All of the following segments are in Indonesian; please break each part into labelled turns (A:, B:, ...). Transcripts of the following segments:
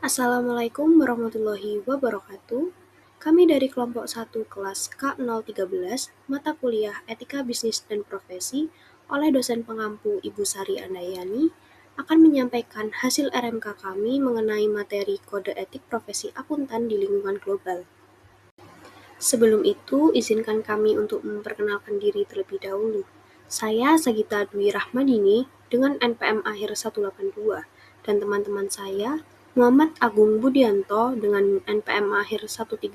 A: Assalamualaikum warahmatullahi wabarakatuh. Kami dari kelompok 1 kelas K013, mata kuliah Etika Bisnis dan Profesi oleh dosen pengampu Ibu Sari Andayani akan menyampaikan hasil RMK kami mengenai materi kode etik profesi akuntan di lingkungan global. Sebelum itu, izinkan kami untuk memperkenalkan diri terlebih dahulu. Saya Sagita Dwi Rahmadini dengan NPM akhir 182 dan teman-teman saya Muhammad Agung Budianto dengan NPM akhir 130,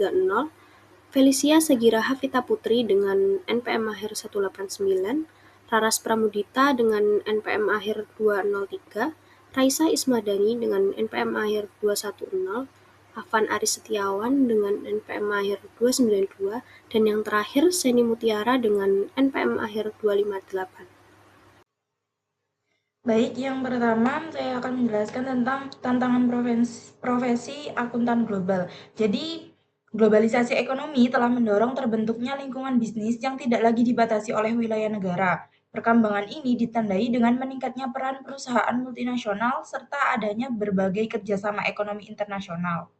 A: Felicia Sagira Hafita Putri dengan NPM akhir 189, Raras Pramudita dengan NPM akhir 203, Raisa Ismadani dengan NPM akhir 210, Afan Aris Setiawan dengan NPM akhir 292, dan yang terakhir Seni Mutiara dengan NPM akhir 258.
B: Baik, yang pertama saya akan menjelaskan tentang tantangan profesi akuntan global. Jadi, globalisasi ekonomi telah mendorong terbentuknya lingkungan bisnis yang tidak lagi dibatasi oleh wilayah negara. Perkembangan ini ditandai dengan meningkatnya peran perusahaan multinasional serta adanya berbagai kerjasama ekonomi internasional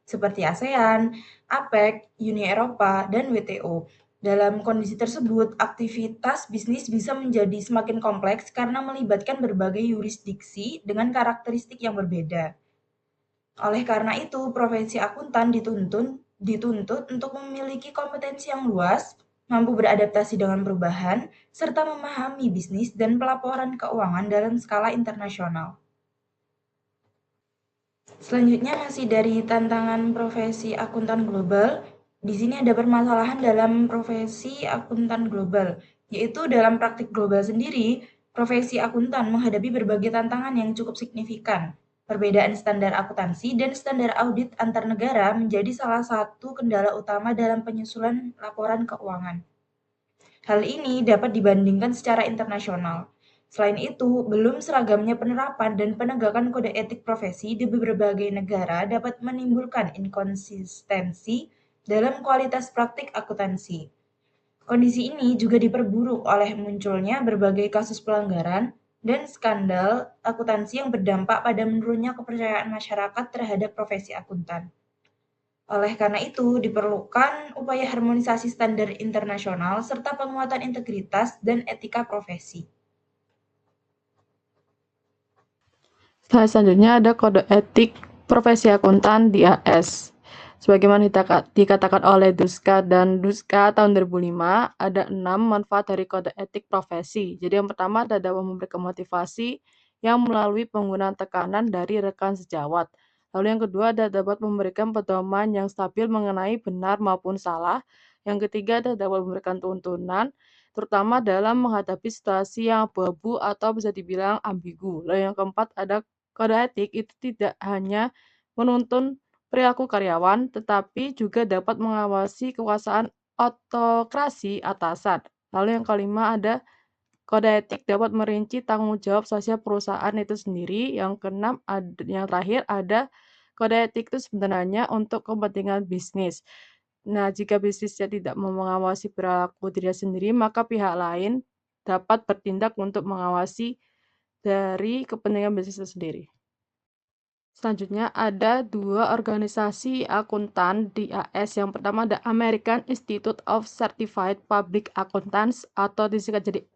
B: seperti ASEAN, APEC, Uni Eropa, dan WTO. Dalam kondisi tersebut, aktivitas bisnis bisa menjadi semakin kompleks karena melibatkan berbagai yurisdiksi dengan karakteristik yang berbeda. Oleh karena itu, profesi akuntan dituntut untuk memiliki kompetensi yang luas, mampu beradaptasi dengan perubahan, serta memahami bisnis dan pelaporan keuangan dalam skala internasional. Selanjutnya masih dari tantangan profesi akuntan global. Di sini ada permasalahan dalam profesi akuntan global, yaitu dalam praktik global sendiri, profesi akuntan menghadapi berbagai tantangan yang cukup signifikan. Perbedaan standar akuntansi dan standar audit antar negara menjadi salah satu kendala utama dalam penyusunan laporan keuangan. Hal ini dapat dibandingkan secara internasional. Selain itu, belum seragamnya penerapan dan penegakan kode etik profesi di berbagai negara dapat menimbulkan inkonsistensi dalam kualitas praktik akuntansi. Kondisi ini juga diperburuk oleh munculnya berbagai kasus pelanggaran dan skandal akuntansi yang berdampak pada menurunnya kepercayaan masyarakat terhadap profesi akuntan. Oleh karena itu, diperlukan upaya harmonisasi standar internasional serta penguatan integritas dan etika profesi.
C: Selanjutnya ada kode etik profesi akuntan di AS. Sebagaimana dikatakan oleh Duska dan Duska tahun 2005, ada 6 manfaat dari kode etik profesi. Jadi yang pertama adalah memberikan motivasi yang melalui penggunaan tekanan dari rekan sejawat. Lalu yang kedua adalah dapat memberikan pedoman yang stabil mengenai benar maupun salah. Yang ketiga adalah dapat memberikan tuntunan, terutama dalam menghadapi situasi yang abu-abu atau bisa dibilang ambigu. Lalu yang keempat ada kode etik itu tidak hanya menuntun perilaku karyawan, tetapi juga dapat mengawasi kekuasaan otokrasi atasan. Lalu yang kelima ada kode etik dapat merinci tanggung jawab sosial perusahaan itu sendiri. Yang keenam, yang terakhir ada kode etik itu sebenarnya untuk kepentingan bisnis. Nah, jika bisnisnya tidak mau mengawasi perilaku diri sendiri, maka pihak lain dapat bertindak untuk mengawasi dari kepentingan bisnis itu sendiri. Selanjutnya ada 2 organisasi akuntan di AS. Yang pertama ada American Institute of Certified Public Accountants atau disingkat jadi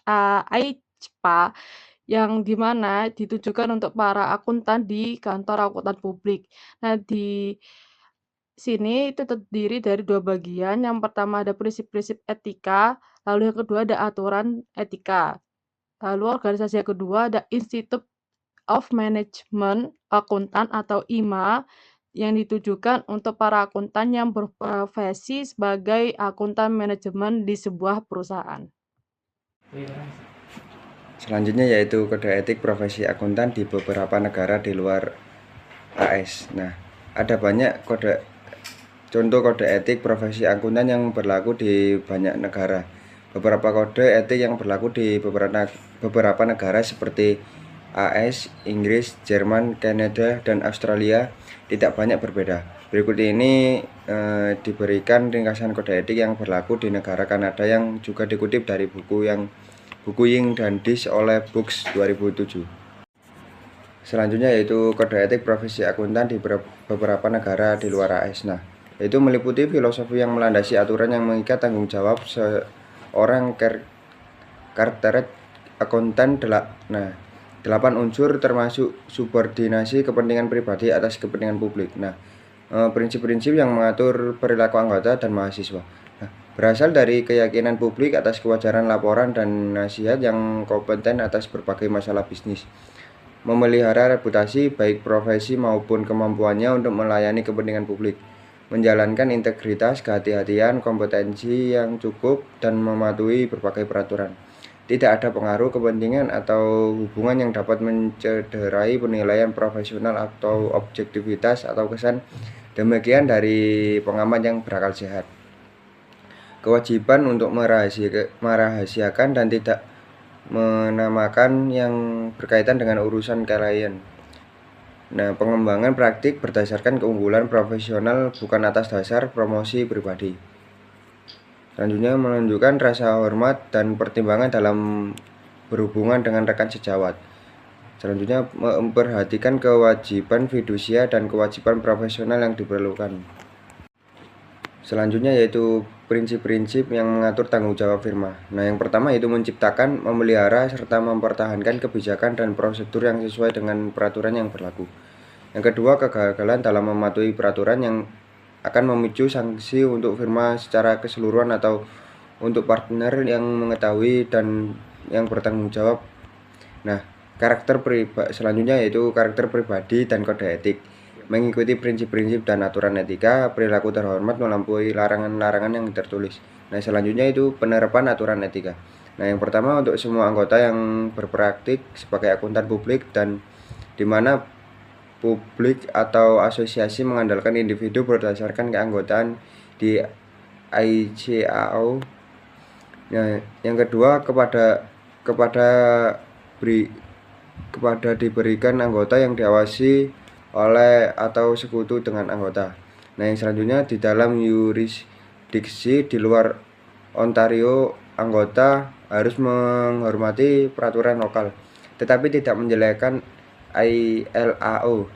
C: AICPA, yang dimana ditujukan untuk para akuntan di kantor akuntan publik. Nah, di sini itu terdiri dari 2 bagian. Yang pertama ada prinsip-prinsip etika, lalu yang kedua ada aturan etika. Lalu organisasi yang kedua ada Institute of Management Akuntan atau IMA, yang ditujukan untuk para akuntan yang berprofesi sebagai akuntan manajemen di sebuah perusahaan.
D: Selanjutnya yaitu kode etik profesi akuntan di beberapa negara di luar AS. Nah, ada banyak contoh kode etik profesi akuntan yang berlaku di banyak negara. Beberapa kode etik yang berlaku di beberapa negara seperti AS, Inggris, Jerman, Kanada, dan Australia tidak banyak berbeda. Berikut ini diberikan ringkasan kode etik yang berlaku di negara Kanada yang juga dikutip dari buku Ying dan Dish oleh Books 2007. Selanjutnya yaitu kode etik profesi akuntan di beberapa negara di luar AS. Nah, itu meliputi filosofi yang melandasi aturan yang mengikat tanggung jawab seorang karakter akuntan. 8 unsur termasuk subordinasi kepentingan pribadi atas kepentingan publik. Nah, prinsip-prinsip yang mengatur perilaku anggota dan mahasiswa. Nah, berasal dari keyakinan publik atas kewajaran laporan dan nasihat yang kompeten atas berbagai masalah bisnis. Memelihara reputasi baik profesi maupun kemampuannya untuk melayani kepentingan publik. Menjalankan integritas, kehati-hatian, kompetensi yang cukup, dan mematuhi berbagai peraturan. Tidak ada pengaruh kepentingan atau hubungan yang dapat mencederai penilaian profesional atau objektivitas atau kesan. Demikian dari pengamat yang berakal sehat. Kewajiban untuk merahasiakan dan tidak menamakan yang berkaitan dengan urusan klien. Nah, pengembangan praktik berdasarkan keunggulan profesional bukan atas dasar promosi pribadi. Selanjutnya menunjukkan rasa hormat dan pertimbangan dalam berhubungan dengan rekan sejawat. Selanjutnya memperhatikan kewajiban fidusia dan kewajiban profesional yang diperlukan. Selanjutnya yaitu prinsip-prinsip yang mengatur tanggung jawab firma. Nah, yang pertama yaitu menciptakan, memelihara, serta mempertahankan kebijakan dan prosedur yang sesuai dengan peraturan yang berlaku. Yang kedua, kegagalan dalam mematuhi peraturan yang akan memicu sanksi untuk firma secara keseluruhan atau untuk partner yang mengetahui dan yang bertanggung jawab. Nah, selanjutnya yaitu karakter pribadi dan kode etik. Mengikuti prinsip-prinsip dan aturan etika, perilaku terhormat melampaui larangan-larangan yang tertulis. Nah, selanjutnya itu penerapan aturan etika. Nah, yang pertama untuk semua anggota yang berpraktik sebagai akuntan publik dan di mana publik atau asosiasi mengandalkan individu berdasarkan keanggotaan di ICAO. Nah, yang kedua kepada diberikan anggota yang diawasi oleh atau sekutu dengan anggota. Nah, yang selanjutnya di dalam yurisdiksi di luar Ontario, anggota harus menghormati peraturan lokal, tetapi tidak menjelekkan ILAO.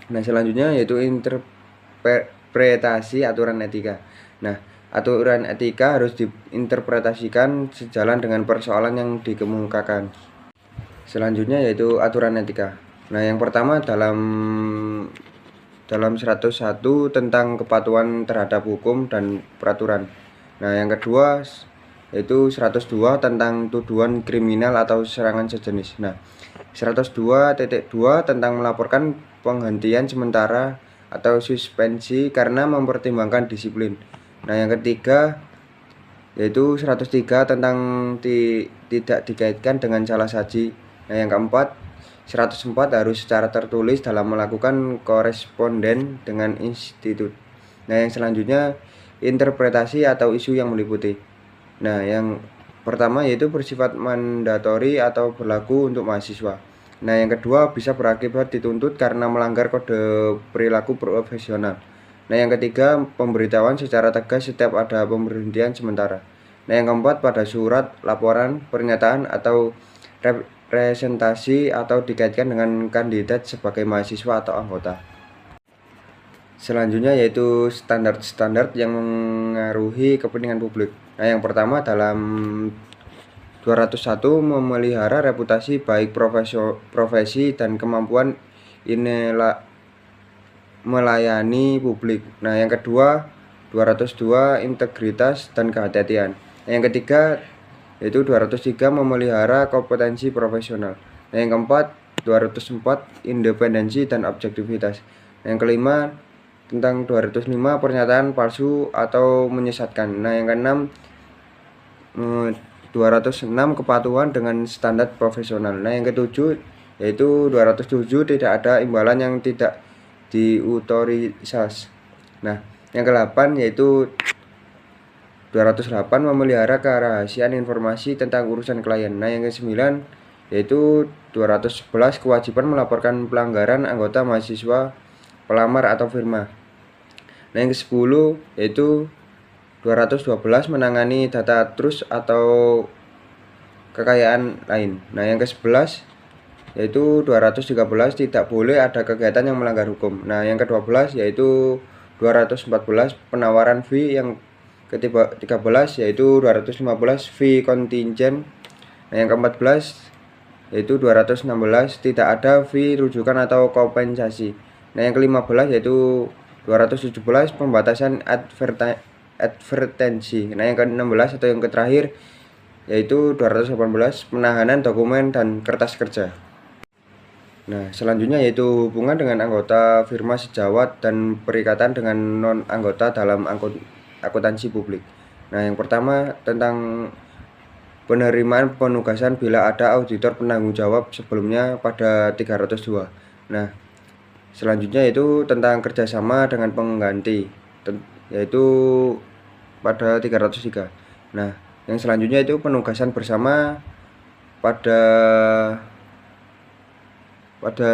D: Nah, selanjutnya yaitu interpretasi aturan etika. Nah, aturan etika harus diinterpretasikan sejalan dengan persoalan yang dikemukakan. Selanjutnya yaitu aturan etika. Nah, yang pertama dalam 101 tentang kepatuhan terhadap hukum dan peraturan. Nah, yang kedua yaitu 102 tentang tuduhan kriminal atau serangan sejenis. Nah, 102.2 tentang melaporkan penghentian sementara atau suspensi karena mempertimbangkan disiplin. Nah, yang ketiga yaitu 103 tentang tidak dikaitkan dengan salah saji. Nah, yang keempat 104 harus secara tertulis dalam melakukan koresponden dengan institut. Nah, yang selanjutnya interpretasi atau isu yang meliputi. Nah, yang pertama yaitu bersifat mandatori atau berlaku untuk mahasiswa. Nah, yang kedua bisa berakibat dituntut karena melanggar kode perilaku profesional. Nah, yang ketiga pemberitahuan secara tegas setiap ada pemberhentian sementara. Nah, yang keempat pada surat, laporan, pernyataan atau representasi atau dikaitkan dengan kandidat sebagai mahasiswa atau anggota. Selanjutnya yaitu standar-standar yang mengaruhi kepentingan publik. Nah, yang pertama dalam 201 memelihara reputasi baik profesi dan kemampuan melayani publik. Nah, yang kedua 202 integritas dan kehati-hatian. Nah, yang ketiga yaitu 203 memelihara kompetensi profesional. Nah, yang keempat 204 independensi dan objektivitas. Nah, yang kelima tentang 205 pernyataan palsu atau menyesatkan. Nah, yang keenam 206 kepatuhan dengan standar profesional. Nah, yang ketujuh yaitu 207 tidak ada imbalan yang tidak diautorisasi. Nah, yang ke-8 yaitu 208 memelihara kerahasiaan informasi tentang urusan klien. Nah, yang ke-9 yaitu 211 kewajiban melaporkan pelanggaran anggota mahasiswa, pelamar atau firma. Nah, yang ke-10 yaitu 212 menangani data trust atau kekayaan lain. Nah, yang ke-11 yaitu 213 tidak boleh ada kegiatan yang melanggar hukum. Nah, yang ke-12 yaitu 214 penawaran fee, yang ke-13 yaitu 215 fee kontingent. Nah, yang ke-14 yaitu 216 tidak ada fee rujukan atau kompensasi. Nah, yang ke-15 yaitu 217 pembatasan advertensi. Nah, yang ke-16 atau yang terakhir yaitu 218 penahanan dokumen dan kertas kerja. Nah, selanjutnya yaitu hubungan dengan anggota firma sejawat dan perikatan dengan non-anggota dalam akuntansi publik. Nah, yang pertama tentang penerimaan penugasan bila ada auditor penanggung jawab sebelumnya pada 302. Nah, selanjutnya yaitu tentang kerjasama dengan pengganti, yaitu pada 303. Nah, yang selanjutnya itu penugasan bersama pada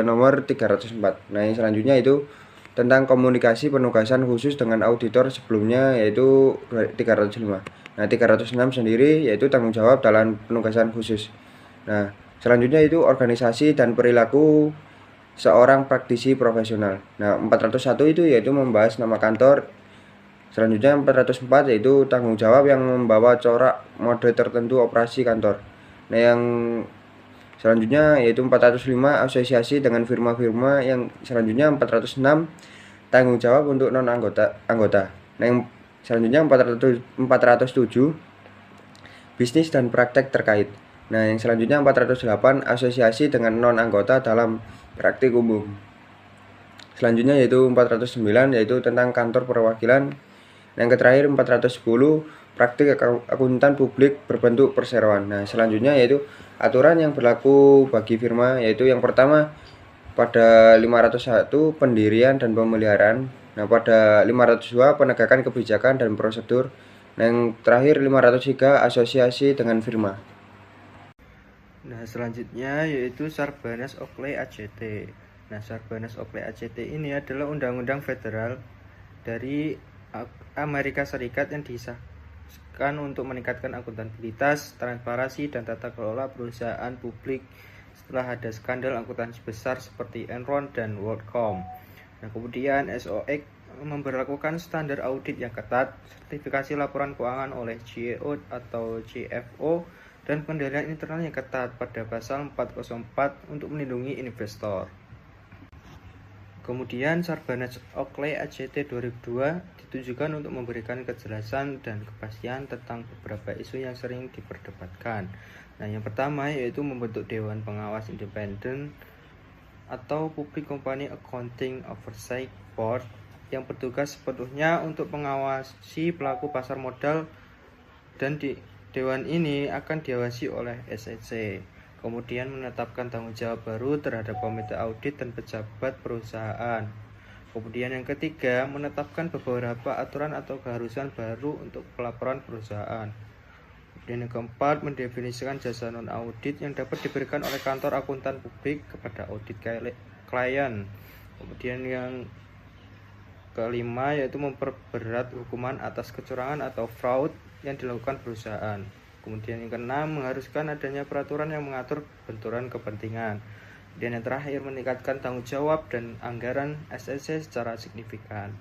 D: nomor 304. Nah, yang selanjutnya itu tentang komunikasi penugasan khusus dengan auditor sebelumnya, yaitu 305. Nah, 306 sendiri yaitu tanggung jawab dalam penugasan khusus. Nah, selanjutnya itu organisasi dan perilaku seorang praktisi profesional. Nah, 401 itu yaitu membahas nama kantor. Selanjutnya 404 yaitu tanggung jawab yang membawa corak mode tertentu operasi kantor. Nah, yang selanjutnya yaitu 405 asosiasi dengan firma-firma. Yang selanjutnya 406 tanggung jawab untuk non anggota. Nah, yang selanjutnya 407 bisnis dan praktek terkait. Nah, yang selanjutnya 408 asosiasi dengan non anggota dalam praktik umum. Selanjutnya yaitu 409 yaitu tentang kantor perwakilan. Yang terakhir 410 praktik akuntan publik berbentuk perseroan. Nah, selanjutnya yaitu aturan yang berlaku bagi firma, yaitu yang pertama pada 501 pendirian dan pemeliharaan. Nah, pada 502 penegakan kebijakan dan prosedur. Nah, yang terakhir 503 asosiasi dengan firma.
E: Nah, selanjutnya yaitu Sarbanes-Oakley ACT. Nah, Sarbanes-Oakley ACT ini adalah undang-undang federal dari Amerika Serikat yang disahkan untuk meningkatkan akuntabilitas, transparansi, dan tata kelola perusahaan publik setelah ada skandal akuntansi besar seperti Enron dan WorldCom. Nah, kemudian SOX memberlakukan standar audit yang ketat, sertifikasi laporan keuangan oleh GAO atau CFO, dan pengendalian internal yang ketat pada pasal 404 untuk melindungi investor. Kemudian Sarbanes-Oakley ACT 2002 ditujukan untuk memberikan kejelasan dan kepastian tentang beberapa isu yang sering diperdebatkan. Nah, yang pertama yaitu membentuk Dewan Pengawas Independen atau Public Company Accounting Oversight Board yang bertugas sepenuhnya untuk mengawasi pelaku pasar modal, dan Dewan ini akan diawasi oleh SEC. Kemudian menetapkan tanggung jawab baru terhadap komite audit dan pejabat perusahaan. Kemudian yang ketiga, menetapkan beberapa aturan atau keharusan baru untuk pelaporan perusahaan. Kemudian yang keempat, mendefinisikan jasa non-audit yang dapat diberikan oleh kantor akuntan publik kepada audit klien. Kemudian yang kelima yaitu memperberat hukuman atas kecurangan atau fraud yang dilakukan perusahaan. Kemudian yang keenam, mengharuskan adanya peraturan yang mengatur benturan kepentingan. Dan yang terakhir, meningkatkan tanggung jawab dan anggaran SEC secara signifikan.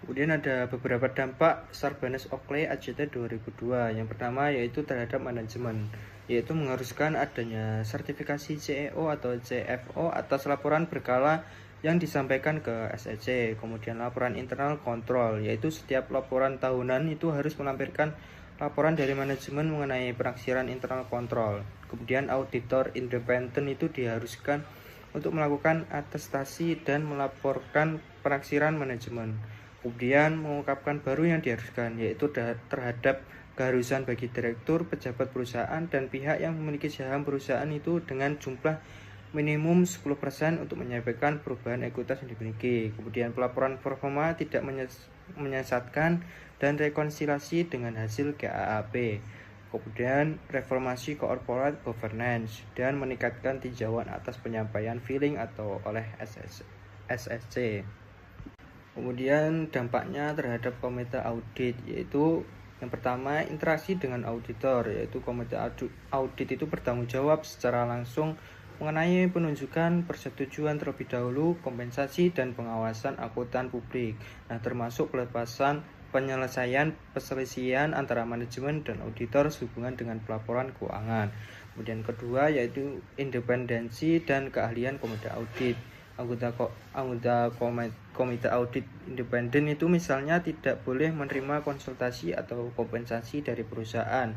E: Kemudian ada beberapa dampak Sarbanes-Oakley ACT 2002. Yang pertama yaitu terhadap manajemen, yaitu mengharuskan adanya sertifikasi CEO atau CFO atas laporan berkala yang disampaikan ke SEC. Kemudian laporan internal kontrol, yaitu setiap laporan tahunan itu harus melampirkan laporan dari manajemen mengenai penaksiran internal kontrol. Kemudian auditor independen itu diharuskan untuk melakukan atestasi dan melaporkan penaksiran manajemen. Kemudian mengungkapkan baru yang diharuskan, yaitu terhadap keharusan bagi direktur, pejabat perusahaan, dan pihak yang memiliki saham perusahaan itu dengan jumlah minimum 10% untuk menyampaikan perubahan ekuitas yang dimiliki. Kemudian pelaporan performa tidak menyesatkan dan rekonsiliasi dengan hasil GAAP. Kemudian reformasi corporate governance dan meningkatkan tinjauan atas penyampaian filing atau oleh SSC. Kemudian dampaknya terhadap komite audit, yaitu yang pertama interaksi dengan auditor, yaitu komite audit itu bertanggung jawab secara langsung mengenai penunjukan persetujuan terlebih dahulu, kompensasi, dan pengawasan akuntan publik. Nah, termasuk penyelesaian perselisihan antara manajemen dan auditor sehubungan dengan pelaporan keuangan. Kemudian kedua yaitu independensi dan keahlian komite audit. Anggota komite audit independen itu misalnya tidak boleh menerima konsultasi atau kompensasi dari perusahaan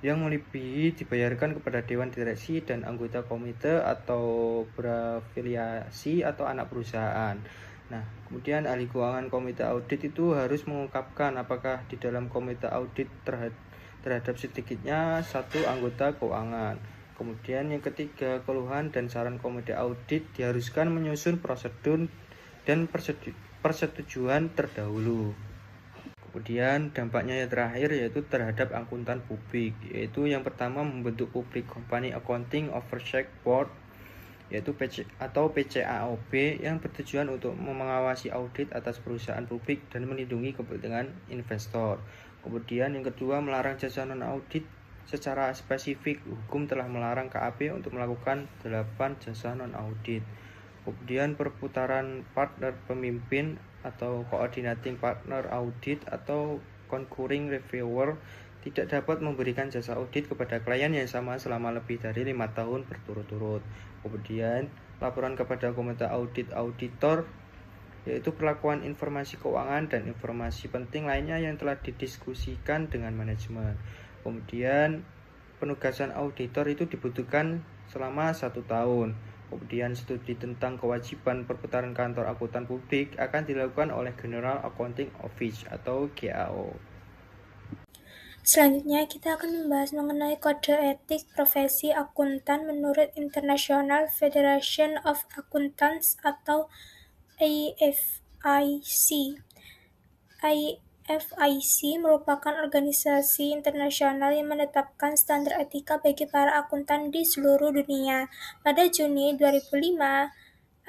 E: yang melebihi dibayarkan kepada dewan direksi dan anggota komite atau berafiliasi atau anak perusahaan. Nah, kemudian ahli keuangan komite audit itu harus mengungkapkan apakah di dalam komite audit terhadap sedikitnya satu anggota keuangan. Kemudian yang ketiga, keluhan dan saran komite audit diharuskan menyusun prosedur dan persetujuan terdahulu. Kemudian dampaknya yang terakhir yaitu terhadap akuntan publik, yaitu yang pertama membentuk Public Company Accounting Oversight Board yaitu PCAOB yang bertujuan untuk mengawasi audit atas perusahaan publik dan melindungi kepentingan investor. Kemudian yang kedua melarang jasa non-audit. Secara spesifik, hukum telah melarang KAP untuk melakukan 8 jasa non-audit. Kemudian perputaran partner pemimpin atau coordinating partner audit atau concurring reviewer tidak dapat memberikan jasa audit kepada klien yang sama selama lebih dari 5 tahun berturut-turut. Kemudian laporan kepada komite audit auditor yaitu perlakuan informasi keuangan dan informasi penting lainnya yang telah didiskusikan dengan manajemen. Kemudian penugasan auditor itu dibutuhkan selama 1 tahun. Kemudian studi tentang kewajiban perputaran kantor akuntan publik akan dilakukan oleh General Accounting Office atau GAO.
F: Selanjutnya kita akan membahas mengenai kode etik profesi akuntan menurut International Federation of Accountants atau IFIC. IFIC merupakan organisasi internasional yang menetapkan standar etika bagi para akuntan di seluruh dunia. Pada Juni 2005,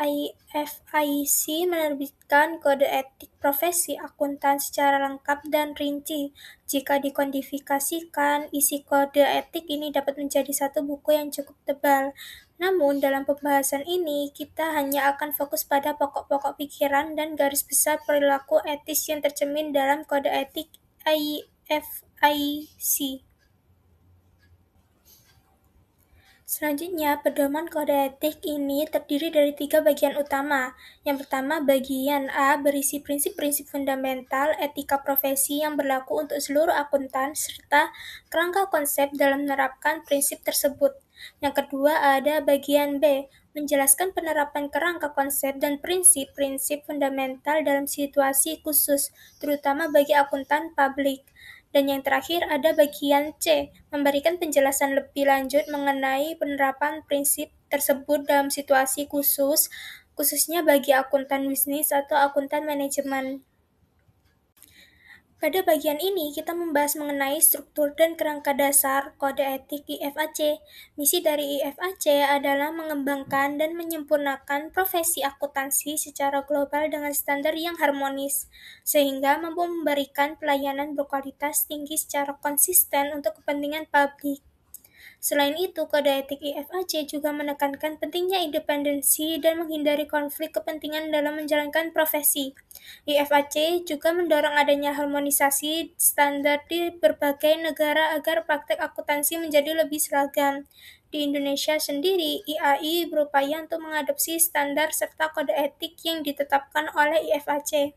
F: IFIC menerbitkan kode etik profesi akuntan secara lengkap dan rinci. Jika dikodifikasikan, isi kode etik ini dapat menjadi satu buku yang cukup tebal. Namun, dalam pembahasan ini, kita hanya akan fokus pada pokok-pokok pikiran dan garis besar perilaku etis yang tercermin dalam kode etik IFIC. Selanjutnya, pedoman kode etik ini terdiri dari 3 bagian utama. Yang pertama, bagian A berisi prinsip-prinsip fundamental etika profesi yang berlaku untuk seluruh akuntan, serta kerangka konsep dalam menerapkan prinsip tersebut. Yang kedua, ada bagian B, menjelaskan penerapan kerangka konsep dan prinsip-prinsip fundamental dalam situasi khusus, terutama bagi akuntan publik. Dan yang terakhir ada bagian C, memberikan penjelasan lebih lanjut mengenai penerapan prinsip tersebut dalam situasi khusus, khususnya bagi akuntan bisnis atau akuntan manajemen. Pada bagian ini, kita membahas mengenai struktur dan kerangka dasar kode etik IFAC. Misi dari IFAC adalah mengembangkan dan menyempurnakan profesi akuntansi secara global dengan standar yang harmonis, sehingga mampu memberikan pelayanan berkualitas tinggi secara konsisten untuk kepentingan publik. Selain itu, kode etik IFAC juga menekankan pentingnya independensi dan menghindari konflik kepentingan dalam menjalankan profesi. IFAC juga mendorong adanya harmonisasi standar di berbagai negara agar praktek akuntansi menjadi lebih seragam. Di Indonesia sendiri, IAI berupaya untuk mengadopsi standar serta kode etik yang ditetapkan oleh IFAC.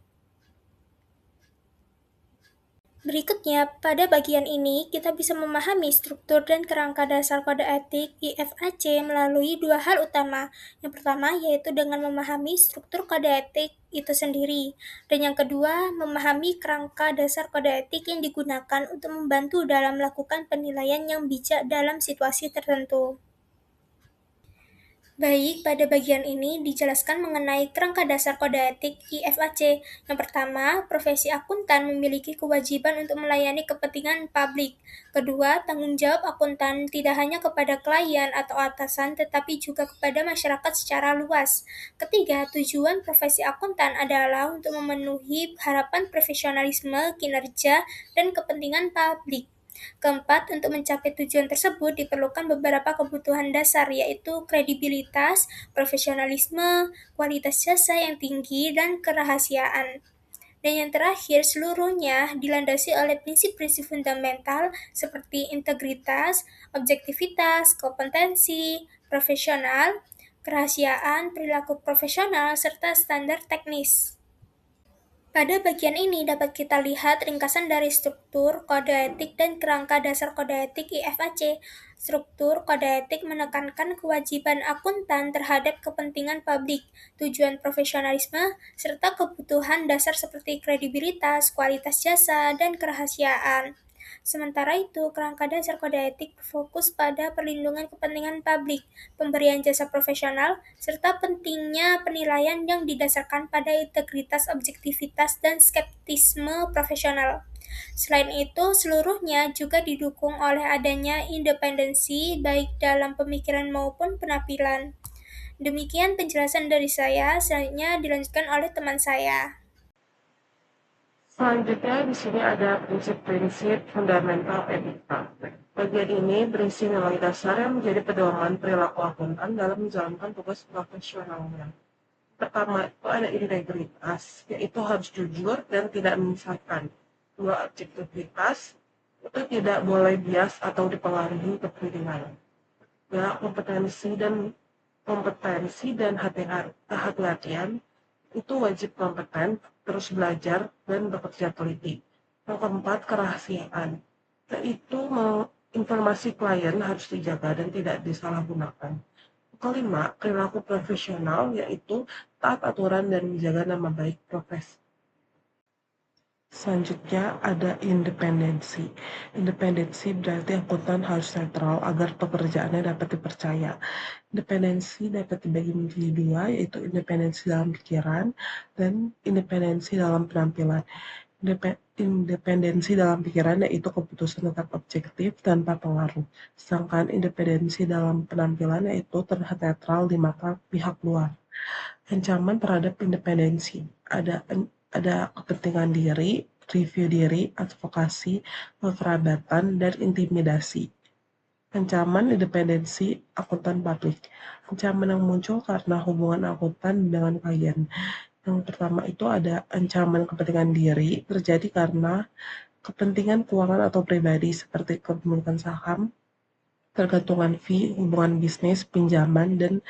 F: Berikutnya, pada bagian ini, kita bisa memahami struktur dan kerangka dasar kode etik IFAC melalui 2 hal utama. Yang pertama, yaitu dengan memahami struktur kode etik itu sendiri. Dan yang kedua, memahami kerangka dasar kode etik yang digunakan untuk membantu dalam melakukan penilaian yang bijak dalam situasi tertentu. Baik, pada bagian ini dijelaskan mengenai kerangka dasar kode etik IFAC. Yang pertama, profesi akuntan memiliki kewajiban untuk melayani kepentingan publik. Kedua, tanggung jawab akuntan tidak hanya kepada klien atau atasan, tetapi juga kepada masyarakat secara luas. Ketiga, tujuan profesi akuntan adalah untuk memenuhi harapan profesionalisme, kinerja, dan kepentingan publik. Keempat, untuk mencapai tujuan tersebut diperlukan beberapa kebutuhan dasar, yaitu kredibilitas, profesionalisme, kualitas jasa yang tinggi, dan kerahasiaan. Dan yang terakhir, seluruhnya dilandasi oleh prinsip-prinsip fundamental seperti integritas, objektivitas, kompetensi, profesional, kerahasiaan, perilaku profesional, serta standar teknis. Pada bagian ini dapat kita lihat ringkasan dari struktur, kode etik, dan kerangka dasar kode etik IFAC. Struktur kode etik menekankan kewajiban akuntan terhadap kepentingan publik, tujuan profesionalisme, serta kebutuhan dasar seperti kredibilitas, kualitas jasa, dan kerahasiaan. Sementara itu, kerangka dasar kode etik berfokus pada perlindungan kepentingan publik, pemberian jasa profesional, serta pentingnya penilaian yang didasarkan pada integritas, objektivitas, dan skeptisme profesional. Selain itu, seluruhnya juga didukung oleh adanya independensi baik dalam pemikiran maupun penampilan. Demikian penjelasan dari saya, selanjutnya dilanjutkan oleh teman saya.
G: Selanjutnya di sini ada prinsip-prinsip fundamental etika. Bagian ini berisi nilai dasar yang menjadi pedoman perilaku akuntan dalam menjalankan tugas profesionalnya. Pertama itu ada integritas, yaitu harus jujur dan tidak menyesatkan. Dua, objektivitas, itu tidak boleh bias atau dipengaruhi kepentingan. Tiga, kompetensi dan hati-hatian, itu wajib kompeten, terus belajar, dan bekerja teliti. Yang keempat, kerahasiaan, yaitu informasi klien harus dijaga dan tidak disalahgunakan. Kelima, perilaku profesional, yaitu taat aturan dan menjaga nama baik profesi. Selanjutnya ada independensi. Independensi berarti akuntan harus netral agar pekerjaannya dapat dipercaya. Independensi dapat dibagi menjadi dua, yaitu independensi dalam pikiran dan independensi dalam penampilan. Independensi dalam pikiran yaitu keputusan tetap objektif tanpa pengaruh. Sedangkan independensi dalam penampilan yaitu terlihat netral di mata pihak luar. Ancaman terhadap independensi ada kepentingan diri, review diri, advokasi, kekerabatan, dan intimidasi. Ancaman independensi akuntan publik. Ancaman yang muncul karena hubungan akuntan dengan klien. Yang pertama itu ada ancaman kepentingan diri, terjadi karena kepentingan keuangan atau pribadi seperti kepemilikan saham, tergantungan fee, hubungan bisnis, pinjaman, dan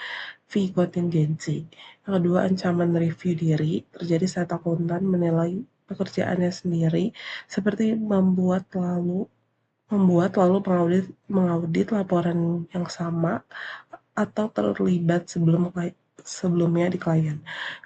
G: fee kontingensi. Yang kedua, ancaman review diri terjadi saat akuntan menilai pekerjaannya sendiri, seperti membuat lalu mengaudit laporan yang sama atau terlibat sebelumnya di klien.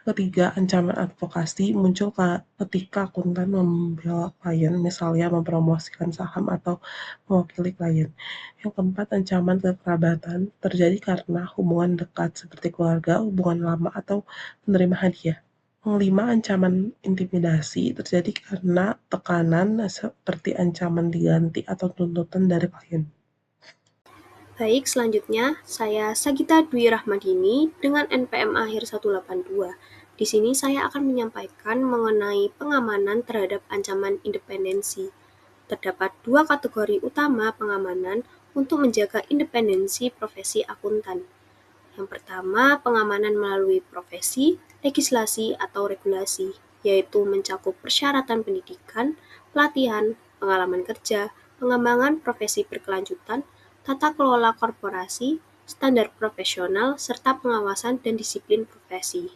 G: Ketiga, ancaman advokasi muncul ketika akuntan membela klien, misalnya mempromosikan saham atau mewakili klien. Yang keempat, ancaman kekerabatan terjadi karena hubungan dekat seperti keluarga, hubungan lama, atau menerima hadiah. Yang lima, ancaman intimidasi terjadi karena tekanan seperti ancaman diganti atau tuntutan dari klien.
A: Baik, selanjutnya saya Sagita Dwi Rahmadini dengan NPM akhir 182. Di sini saya akan menyampaikan mengenai pengamanan terhadap ancaman independensi. Terdapat dua kategori utama pengamanan untuk menjaga independensi profesi akuntan. Yang pertama, pengamanan melalui profesi, legislasi, atau regulasi, yaitu mencakup persyaratan pendidikan, pelatihan, pengalaman kerja, pengembangan profesi berkelanjutan, tata kelola korporasi, standar profesional, serta pengawasan dan disiplin profesi.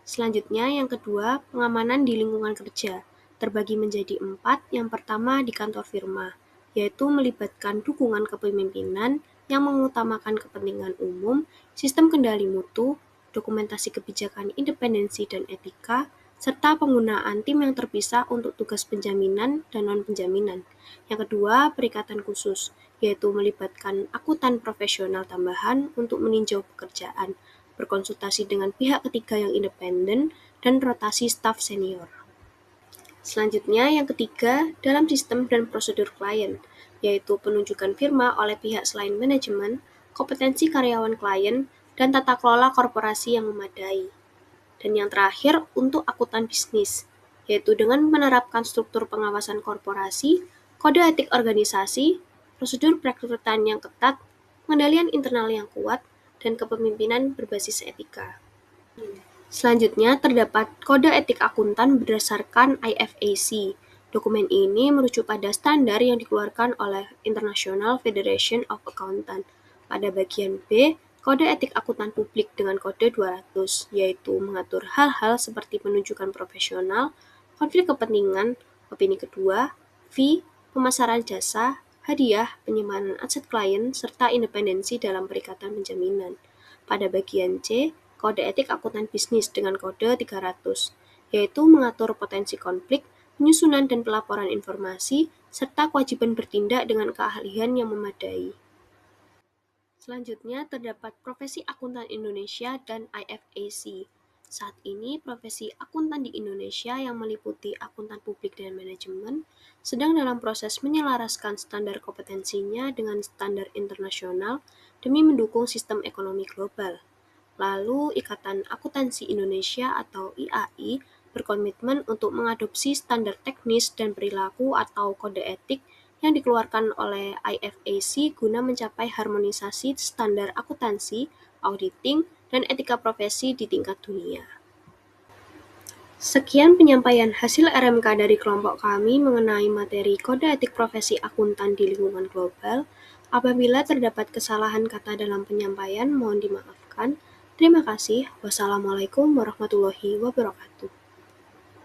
A: Selanjutnya, yang kedua, pengamanan di lingkungan kerja, terbagi menjadi 4. Yang pertama, di kantor firma, yaitu melibatkan dukungan kepemimpinan yang mengutamakan kepentingan umum, sistem kendali mutu, dokumentasi kebijakan independensi dan etika, serta penggunaan tim yang terpisah untuk tugas penjaminan dan non-penjaminan. Yang kedua, perikatan khusus, yaitu melibatkan akuntan profesional tambahan untuk meninjau pekerjaan, berkonsultasi dengan pihak ketiga yang independen, dan rotasi staf senior. Selanjutnya, yang ketiga, dalam sistem dan prosedur klien, yaitu penunjukan firma oleh pihak selain manajemen, kompetensi karyawan klien, dan tata kelola korporasi yang memadai. Dan yang terakhir, untuk akuntan bisnis, yaitu dengan menerapkan struktur pengawasan korporasi, kode etik organisasi, prosedur perekrutan yang ketat, pengendalian internal yang kuat, dan kepemimpinan berbasis etika. Selanjutnya, terdapat kode etik akuntan berdasarkan IFAC. Dokumen ini merujuk pada standar yang dikeluarkan oleh International Federation of Accountants. Pada bagian B, kode etik akuntan publik dengan kode 200, yaitu mengatur hal-hal seperti penunjukan profesional, konflik kepentingan, opini kedua, fee, pemasaran jasa, hadiah, penyimpanan aset klien, serta independensi dalam perikatan penjaminan. Pada bagian C, kode etik akuntan bisnis dengan kode 300, yaitu mengatur potensi konflik, penyusunan dan pelaporan informasi, serta kewajiban bertindak dengan keahlian yang memadai. Selanjutnya, terdapat profesi akuntan Indonesia dan IFAC. Saat ini, profesi akuntan di Indonesia yang meliputi akuntan publik dan manajemen sedang dalam proses menyelaraskan standar kompetensinya dengan standar internasional demi mendukung sistem ekonomi global. Lalu, Ikatan Akuntansi Indonesia atau IAI berkomitmen untuk mengadopsi standar teknis dan perilaku atau kode etik yang dikeluarkan oleh IFAC guna mencapai harmonisasi standar akuntansi, auditing, dan etika profesi di tingkat dunia. Sekian penyampaian hasil RMK dari kelompok kami mengenai materi kode etik profesi akuntan di lingkungan global. Apabila terdapat kesalahan kata dalam penyampaian, mohon dimaafkan. Terima kasih. Wassalamualaikum warahmatullahi wabarakatuh.